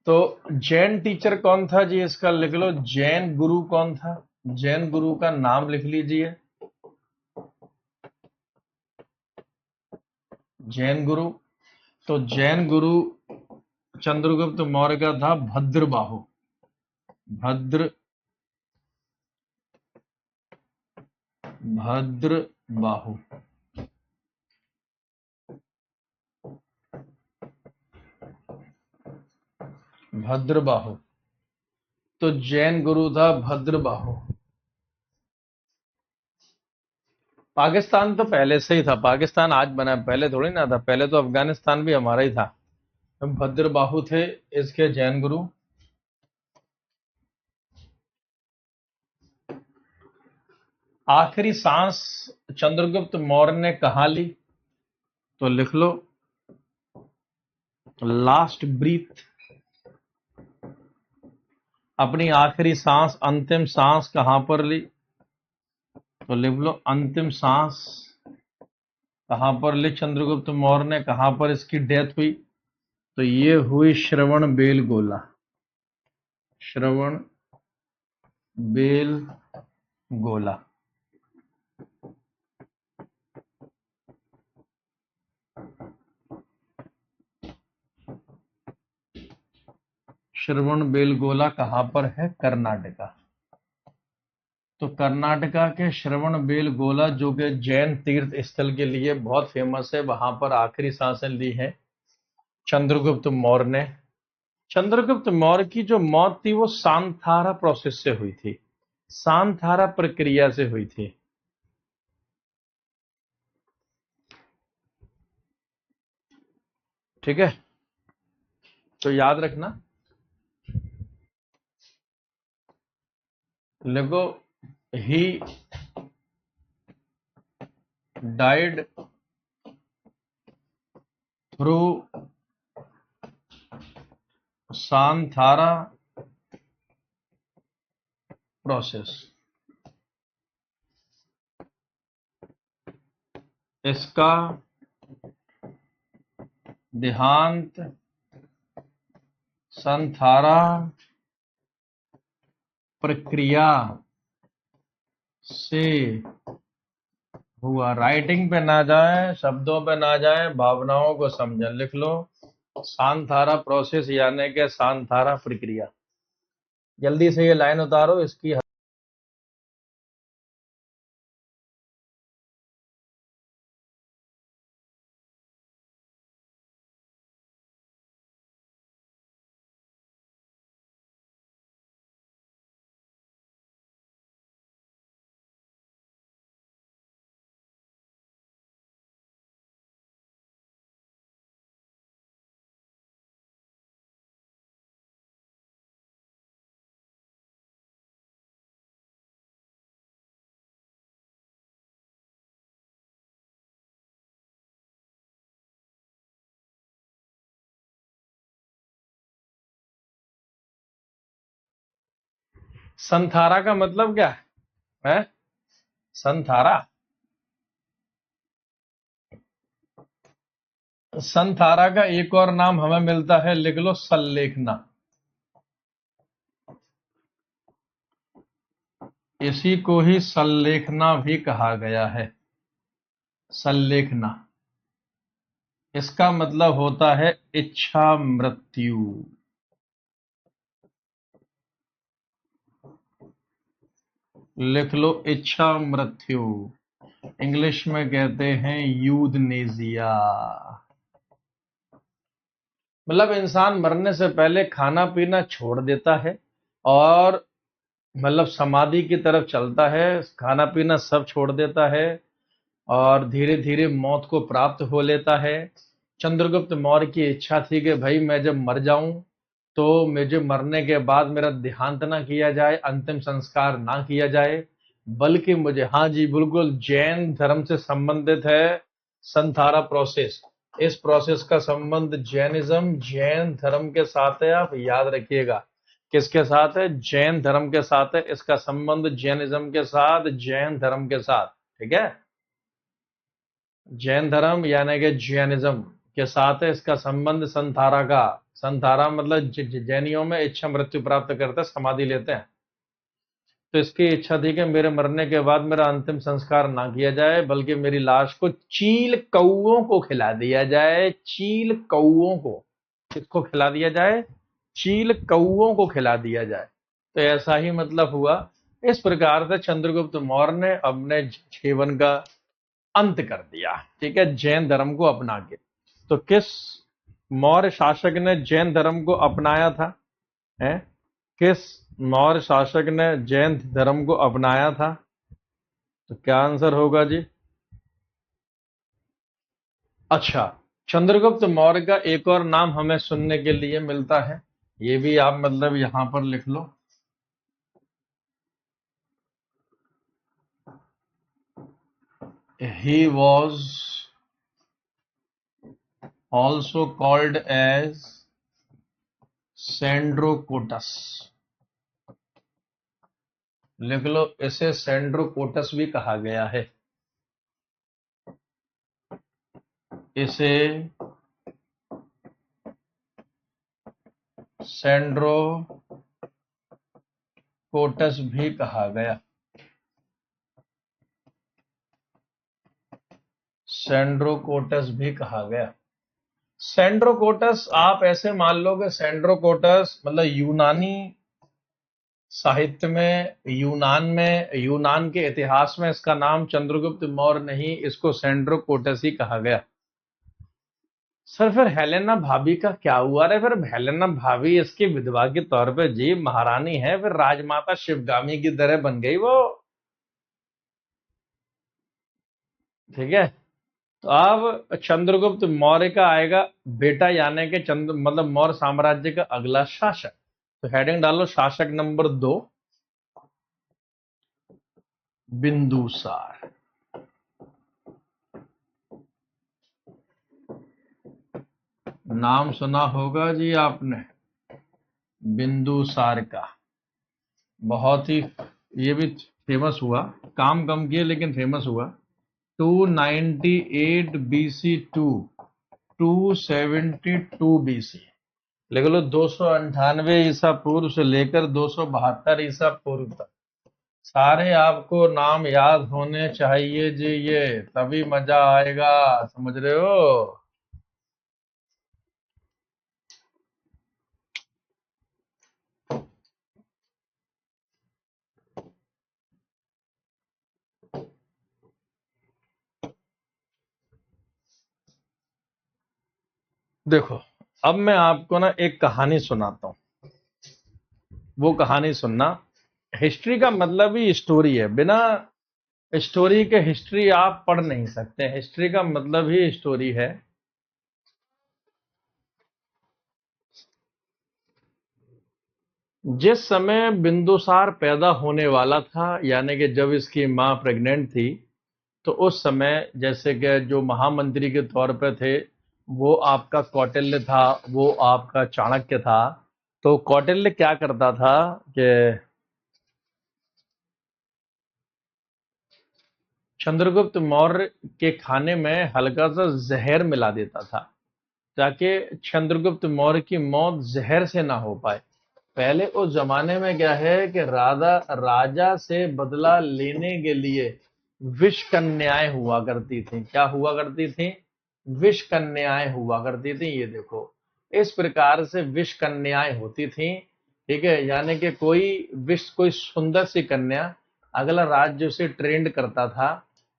S1: तो जैन टीचर कौन था जी, इसका लिख लो। जैन गुरु कौन था, जैन गुरु का नाम लिख लीजिए। जैन गुरु, तो जैन गुरु चंद्रगुप्त मौर्य का था भद्रबाहु। भद्र भद्रबाहु। भद्रबाहु, तो जैन गुरु था भद्रबाहु। पाकिस्तान तो पहले से ही था, पाकिस्तान आज बना है, पहले थोड़ी ना था, पहले तो अफगानिस्तान भी हमारा ही था। भद्रबाहु थे इसके जैन गुरु। आखिरी सांस चंद्रगुप्त मौर्य ने कहाँ ली? तो लिख लो, लास्ट ब्रीथ। अपनी आखिरी सांस, अंतिम सांस कहां पर ली? तो लिख लो, अंतिम सांस कहां पर ली चंद्रगुप्त मौर्य ने, कहां पर इसकी डेथ हुई? तो ये हुई श्रवण बेलगोला, श्रवण बेलगोला। श्रवण बेलगोला कहां पर है? कर्नाटका। तो कर्नाटका के श्रवण बेलगोला, जो कि जैन तीर्थ स्थल के लिए बहुत फेमस है, वहां पर आखिरी सांसें ली है चंद्रगुप्त मौर्य ने। चंद्रगुप्त मौर्य की जो मौत थी वो सांथारा प्रोसेस से हुई थी, सांथारा प्रक्रिया से हुई थी। ठीक है, तो याद रखना। लिखो, ही डाइड थ्रू सांथारा प्रोसेस। इसका देहांत सांथारा प्रक्रिया से हुआ। राइटिंग पे ना जाए, शब्दों पे ना जाए, भावनाओं को समझें। लिख लो, सांथारा प्रोसेस यानी कि सांथारा प्रक्रिया। जल्दी से ये लाइन उतारो इसकी। संथारा का मतलब क्या है? संथारा, संथारा का एक और नाम हमें मिलता है, लिख लो, सल्लेखना। इसी को ही सल्लेखना भी कहा गया है, सल्लेखना। इसका मतलब होता है इच्छा मृत्यु। लिख लो, इच्छा मृत्यु। इंग्लिश में कहते हैं यूथनेसिया। मतलब इंसान मरने से पहले खाना पीना छोड़ देता है और मतलब समाधि की तरफ चलता है, खाना पीना सब छोड़ देता है और धीरे धीरे मौत को प्राप्त हो लेता है। चंद्रगुप्त मौर्य की इच्छा थी कि भाई मैं जब मर जाऊं तो मुझे मरने के बाद मेरा देहांत ना किया जाए, अंतिम संस्कार ना किया जाए, बल्कि मुझे, हाँ जी बिल्कुल, जैन धर्म से संबंधित है संथारा प्रोसेस। इस प्रोसेस का संबंध जैनिज्म, जैन धर्म के साथ है। आप याद रखिएगा, किसके साथ है? जैन धर्म के साथ है। इसका संबंध जैनिज्म के साथ, जैन धर्म के साथ। ठीक है, जैन धर्म यानी कि जैनिज्म के साथ है इसका संबंध संथारा का। संथारा मतलब जैनियों में इच्छा मृत्यु प्राप्त करते हैं, समाधि लेते हैं। तो इसकी इच्छा थी कि मेरे मरने के बाद मेरा अंतिम संस्कार ना किया जाए, बल्कि मेरी लाश को चील कौओं को खिला दिया जाए। चील कौओं को, किसको खिला दिया जाए? चील कौओं को खिला दिया जाए। तो ऐसा ही मतलब हुआ। इस प्रकार से चंद्रगुप्त मौर्य ने अपने जीवन का अंत कर दिया, ठीक है, जैन धर्म को अपना के। तो किस मौर्य शासक ने जैन धर्म को अपनाया था? हैं? किस मौर्य शासक ने जैन धर्म को अपनाया था? तो क्या आंसर होगा जी? अच्छा, चंद्रगुप्त मौर्य का एक और नाम हमें सुनने के लिए मिलता है, ये भी आप मतलब यहां पर लिख लो। He was also called as Sandrocottus. लिख लो, इसे सेंड्रोकोटस भी कहा गया है। इसे सेंड्रोकोटस भी कहा गया। सेंड्रोकोटस भी कहा गया। सेंड्रोकोटस आप ऐसे मान लो कि सेंड्रोकोटस मतलब यूनानी साहित्य में, यूनान के इतिहास में इसका नाम चंद्रगुप्त मौर्य नहीं, इसको सेंड्रोकोटस ही कहा गया। सर फिर हेलेना भाभी का क्या हुआ रे? फिर हेलेना भाभी इसकी विधवा के तौर पे जी महारानी है, फिर राजमाता शिवगामी की तरह बन गई वो। ठीक है, तो अब चंद्रगुप्त मौर्य का आएगा बेटा, यानी कि चंद्र मतलब मौर्य साम्राज्य का अगला शासक। तो हेडिंग डालो शासक नंबर 2, बिंदुसार। नाम सुना होगा जी आपने बिंदुसार का, बहुत ही ये भी फेमस हुआ, काम कम किए लेकिन फेमस हुआ। 298 BC टू 272 BC, लिख लो 298 ईसा पूर्व से लेकर 272 ईसा पूर्व तक। सारे आपको नाम याद होने चाहिए जी, ये तभी मजा आएगा, समझ रहे हो? देखो, अब मैं आपको ना एक कहानी सुनाता हूं, वो कहानी सुनना। हिस्ट्री का मतलब ही स्टोरी है, बिना स्टोरी के हिस्ट्री आप पढ़ नहीं सकते। हिस्ट्री का मतलब ही स्टोरी है। जिस समय बिंदुसार पैदा होने वाला था, यानी कि जब इसकी मां प्रेग्नेंट थी, तो उस समय जैसे कि जो महामंत्री के तौर पे थे वो आपका कौटिल्य था, वो आपका चाणक्य था। तो कौटिल्य क्या करता था कि चंद्रगुप्त मौर्य के खाने में हल्का सा जहर मिला देता था, ताकि चंद्रगुप्त मौर्य की मौत जहर से ना हो पाए। पहले उस जमाने में क्या है कि राजा से बदला लेने के लिए विष कन्याएं हुआ करती थी। क्या हुआ करती थी? विष कन्याएं हुआ करती थी। ये देखो, इस प्रकार से विष कन्याएं होती थी। ठीक है, यानी कि कोई सुंदर सी कन्या अगला राज्य उसे ट्रेंड करता था,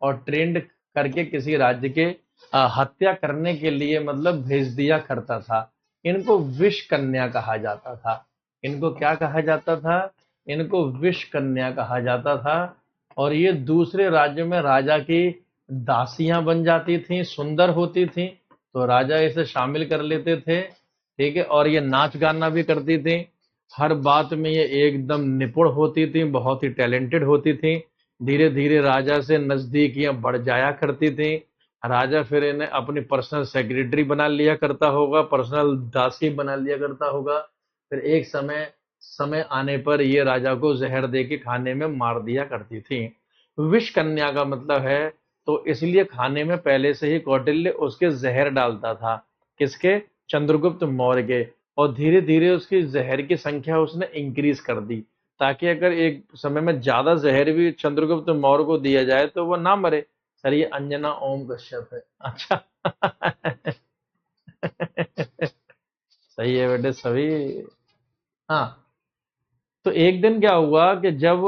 S1: और ट्रेंड करके किसी राज्य के हत्या करने के लिए मतलब भेज दिया करता था। इनको विष कन्या कहा जाता था। इनको क्या कहा जाता था? इनको विष कन्या कहा जाता था। और ये दूसरे राज्य में राजा की दासियां बन जाती थीं, सुंदर होती थीं, तो राजा इसे शामिल कर लेते थे। ठीक है, और ये नाच गाना भी करती थी, हर बात में ये एकदम निपुण होती थी, बहुत ही टैलेंटेड होती थी। धीरे धीरे राजा से नजदीकियां बढ़ जाया करती थी। राजा फिर इन्हें अपनी पर्सनल सेक्रेटरी बना लिया करता होगा, पर्सनल दासी बना लिया करता होगा। फिर एक समय समय आने पर ये राजा को जहर दे के खाने में मार दिया करती थी। विष कन्या का मतलब है, तो इसलिए खाने में पहले से ही कौटिल्य उसके जहर डालता था। किसके? चंद्रगुप्त मौर्य के। और धीरे धीरे उसकी जहर की संख्या उसने इंक्रीज कर दी, ताकि अगर एक समय में ज्यादा जहर भी चंद्रगुप्त मौर्य को दिया जाए तो वो ना मरे। सर ये अंजना ओम कश्यप है। अच्छा। सही है बेटे सभी। हाँ, तो एक दिन क्या हुआ कि जब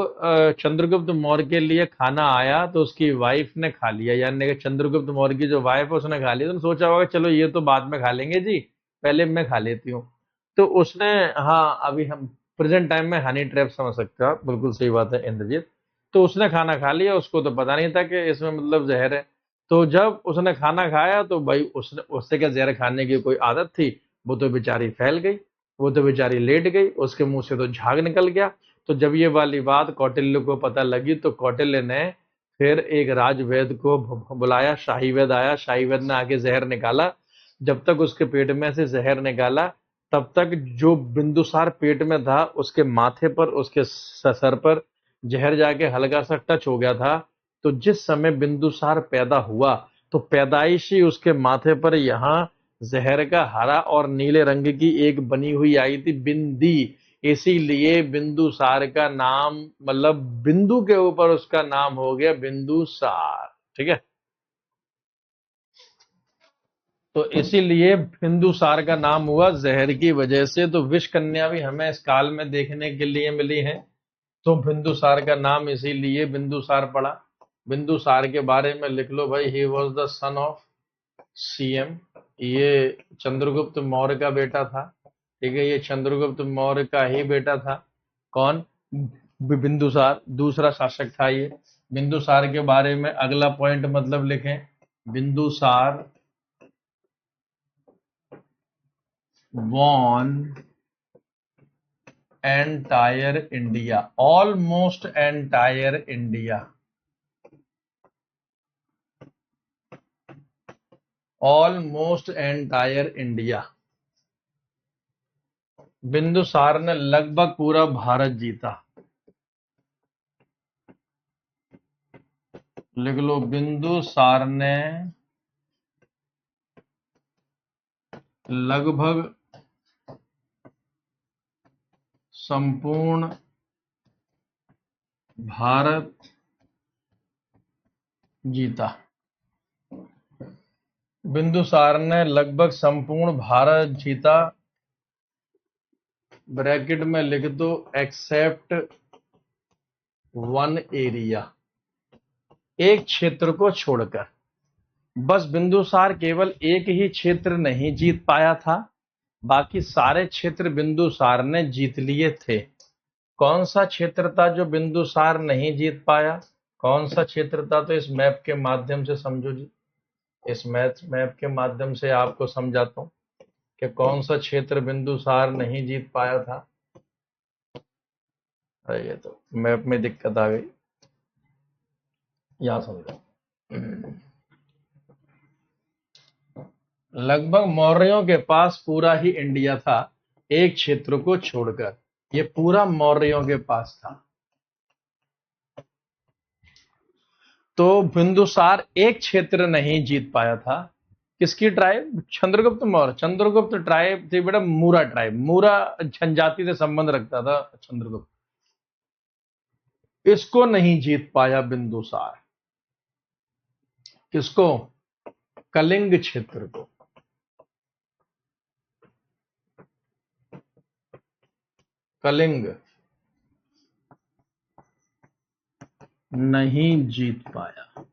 S1: चंद्रगुप्त मौर्य के लिए खाना आया तो उसकी वाइफ ने खा लिया, यानी कि चंद्रगुप्त मौर्य की जो वाइफ है उसने खा लिया। तो सोचा होगा चलो ये तो बाद में खा लेंगे जी, पहले मैं खा लेती हूँ। तो उसने, हाँ अभी हम प्रेजेंट टाइम में हनी ट्रैप समझ सकते हो आप, बिल्कुल सही बात है इंद्रजीत। तो उसने खाना खा लिया, उसको तो पता नहीं था कि इसमें मतलब जहर है। तो जब उसने खाना खाया तो भाई उससे क्या जहर खाने की कोई आदत थी, वो तो बेचारी फैल गई, वो तो बेचारी लेट गई, उसके मुंह से तो झाग निकल गया। तो जब ये वाली बात कौटिल्य को पता लगी तो कौटिल्य ने फिर एक राजवैद्य को बुलाया, शाही वैद्य आया, शाही वैद्य ने आके जहर निकाला। जब तक उसके पेट में से जहर निकाला तब तक जो बिंदुसार पेट में था उसके माथे पर, उसके सर पर जहर जाके हल्का सा टच हो गया था। तो जिस समय बिंदुसार पैदा हुआ तो पैदाइशी उसके माथे पर यहाँ जहर का हरा और नीले रंग की एक बनी हुई आई थी बिंदी। इसीलिए बिंदुसार का नाम, मतलब बिंदु के ऊपर उसका नाम हो गया बिंदुसार। ठीक है, तो इसीलिए बिंदुसार का नाम हुआ जहर की वजह से। तो विष कन्या भी हमें इस काल में देखने के लिए मिली है, तो बिंदुसार का नाम इसीलिए बिंदुसार पड़ा। बिंदुसार के बारे में लिख लो भाई, he was the son of CM. ये चंद्रगुप्त मौर्य का बेटा था। ठीक है, ये चंद्रगुप्त मौर्य का ही बेटा था। कौन? बिंदुसार, दूसरा शासक था ये। बिंदुसार के बारे में अगला पॉइंट मतलब लिखें, Bindusara won entire India, almost entire India, almost entire India। Bindusara ने लगभग पूरा भारत जीता। लिख लो, बिंदुसार ने लगभग संपूर्ण भारत जीता। बिंदुसार ने लगभग संपूर्ण भारत जीता। ब्रैकेट में लिख दो, एक्सेप्ट वन एरिया, एक क्षेत्र को छोड़कर। बस बिंदुसार केवल एक ही क्षेत्र नहीं जीत पाया था, बाकी सारे क्षेत्र बिंदुसार ने जीत लिए थे। कौन सा क्षेत्र था जो बिंदुसार नहीं जीत पाया? कौन सा क्षेत्र था? तो इस मैप के माध्यम से समझो जी, इस मैप के माध्यम से आपको समझाता हूं कि कौन सा क्षेत्र बिंदुसार नहीं जीत पाया था। अरे ये तो मैप में दिक्कत आ गई, यहां समझो। लगभग मौर्यों के पास पूरा ही इंडिया था, एक क्षेत्र को छोड़कर। ये पूरा मौर्यों के पास था। तो बिंदुसार एक क्षेत्र नहीं जीत पाया था। किसकी ट्राइब? चंद्रगुप्त मौर्य। चंद्रगुप्त ट्राइब थी बेटा, मूरा ट्राइब। मूरा जनजाति से संबंध रखता था चंद्रगुप्त। इसको नहीं जीत पाया बिंदुसार। किसको? कलिंग क्षेत्र को। कलिंग नहीं जीत पाया।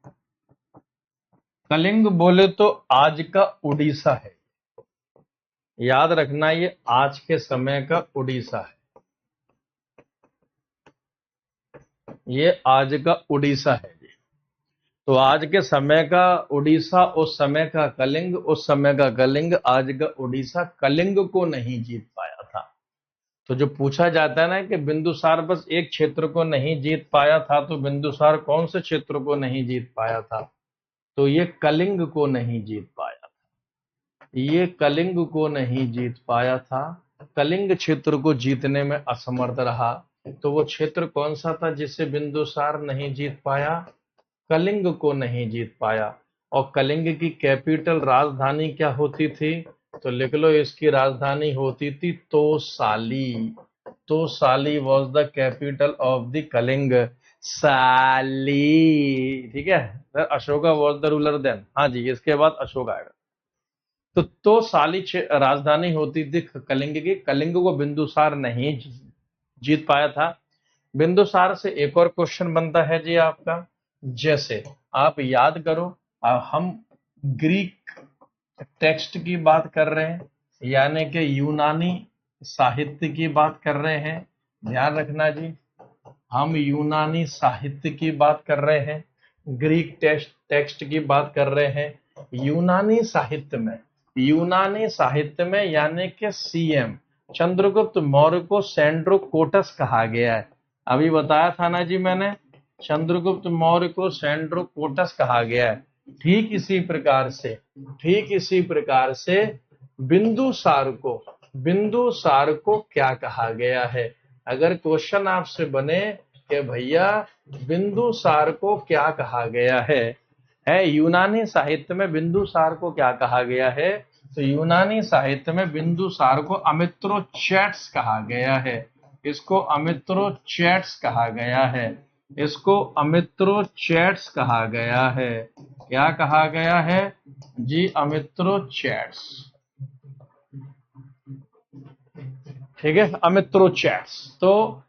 S1: कलिंग बोले तो आज का उड़ीसा है, याद रखना, ये आज के समय का उड़ीसा है। ये आज का उड़ीसा है जी। तो आज के समय का उड़ीसा, उस समय का कलिंग, उस समय का कलिंग, आज का उड़ीसा कलिंग को नहीं जीत पाया था। तो जो पूछा जाता है ना कि बिंदुसार बस एक क्षेत्र को नहीं जीत पाया था, तो बिंदुसार कौन से क्षेत्र को नहीं जीत पाया था? तो ये कलिंग को नहीं जीत पाया था। ये कलिंग को नहीं जीत पाया था, कलिंग क्षेत्र को जीतने में असमर्थ रहा। तो वो क्षेत्र कौन सा था जिसे बिंदुसार नहीं जीत पाया? कलिंग को नहीं जीत पाया। और कलिंग की कैपिटल, राजधानी क्या होती थी? तो लिख लो, इसकी राजधानी होती थी Tosali. Tosali was the capital of the Kalinga. साली, ठीक है। Ashoka was the ruler then. हाँ जी, इसके बाद अशोक आएगा। तो साली राजधानी होती थी कलिंग की। कलिंग को बिंदुसार नहीं जीत पाया था। बिंदुसार से एक और क्वेश्चन बनता है जी आपका, जैसे आप याद करो, हम ग्रीक टेक्स्ट की बात कर रहे हैं, यानी कि यूनानी साहित्य की बात कर रहे हैं। ध्यान रखना जी, हम यूनानी साहित्य की बात कर रहे हैं। ग्रीक टेक्स्ट की बात कर रहे हैं। यूनानी साहित्य में यानी कि सीएम चंद्रगुप्त मौर्य को सेंड्रोकोटस कहा गया है। अभी बताया था ना जी मैंने, चंद्रगुप्त मौर्य को सेंड्रोकोटस कहा गया है। ठीक इसी प्रकार से बिंदुसार को क्या कहा गया है। अगर क्वेश्चन आपसे बने कि भैया बिंदुसार को क्या कहा गया है यूनानी साहित्य में बिंदुसार को क्या कहा गया है, तो यूनानी साहित्य में बिंदुसार को अमित्रोचैट्स कहा गया है। इसको अमित्रोचैट्स कहा गया है। क्या कहा गया है जी? अमित्रोचैट्स। ठीक है, अमित्रोचैट्स। तो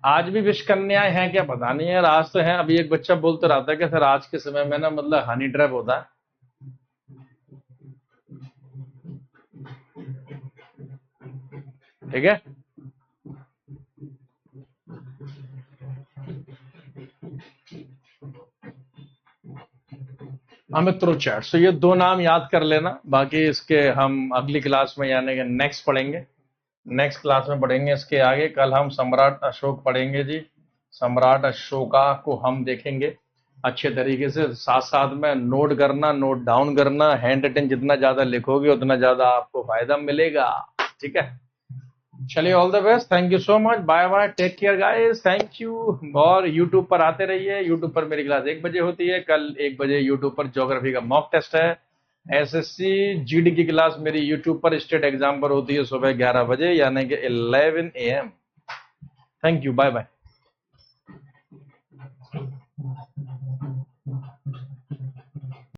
S1: आज भी विष कन्याएं हैं क्या पता नहीं है, आज तो है। अभी एक बच्चा बोलते रहता है कि सर आज के समय में ना मतलब हनी ट्रैप होता है। ठीक है, अमित्रोचैट्स। तो ये दो नाम याद कर लेना, बाकी इसके हम अगली क्लास में यानी कि नेक्स्ट क्लास में पढ़ेंगे इसके आगे। कल हम सम्राट अशोक पढ़ेंगे जी। सम्राट अशोका को हम देखेंगे अच्छे तरीके से। साथ साथ में नोट करना, नोट डाउन करना। हैंड रिटन जितना ज्यादा लिखोगे उतना ज्यादा आपको फायदा मिलेगा। ठीक है, चलिए, all the best, thank you so much, bye bye, take care guys, thank you. और यूट्यूब पर आते रहिए। यूट्यूब पर मेरी क्लास 1 बजे होती है। कल 1 बजे यूट्यूब पर ज्योग्राफी का मॉक टेस्ट है। एसएससी जीडी की क्लास मेरी यूट्यूब पर स्टेट एग्जाम पर होती है सुबह 11 बजे यानी कि 11 AM। Thank you, bye bye.